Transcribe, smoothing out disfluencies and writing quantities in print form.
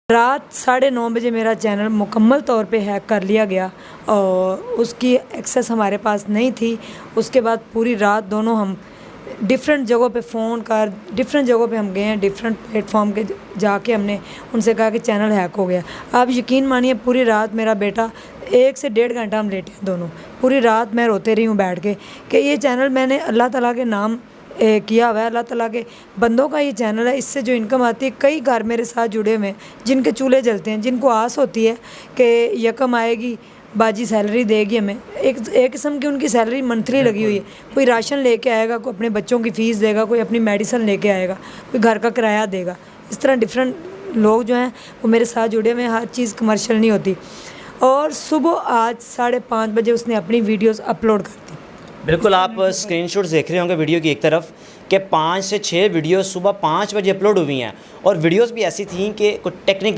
रात 9:30 बजे मेरा चैनल मुकम्मल तौर पे हैक कर लिया गया और उसकी एक्सेस हमारे पास नहीं थी। उसके बाद पूरी रात दोनों हम डिफरेंट जगहों पे फ़ोन कर डिफरेंट जगहों पे हम गए हैं, डिफरेंट प्लेटफॉर्म के जाके हमने उनसे कहा कि चैनल हैक हो गया। आप यकीन मानिए पूरी रात मेरा बेटा 1 से 1.5 घंटा हम लेटे हैं दोनों। पूरी रात मैं रोते रही हूँ बैठ के कि ये चैनल मैंने अल्लाह ताला के नाम किया हुआ है, अल्लाह ताला के बंदों का ये चैनल है। इससे जो इनकम आती है, कई घर मेरे साथ जुड़े हुए हैं जिनके चूल्हे जलते हैं, जिनको आस होती है कि यकम आएगी बाजी सैलरी देगी हमें। एक किस्म की उनकी सैलरी मंथली लगी हुई है। कोई राशन लेके आएगा, कोई अपने बच्चों की फ़ीस देगा, कोई अपनी मेडिसिन लेके आएगा, कोई घर का किराया देगा। इस तरह डिफरेंट लोग जो हैं वो मेरे साथ जुड़े हुए हैं। हर चीज़ कमर्शियल नहीं होती। और सुबह आज 5:30 बजे उसने अपनी वीडियोस अपलोड कर दी। बिल्कुल, आप स्क्रीनशॉट्स देख रहे होंगे वीडियो की एक तरफ कि 5 से 6 वीडियो सुबह 5 बजे अपलोड हुई हैं और वीडियोस भी ऐसी थी कि कुछ टेक्निक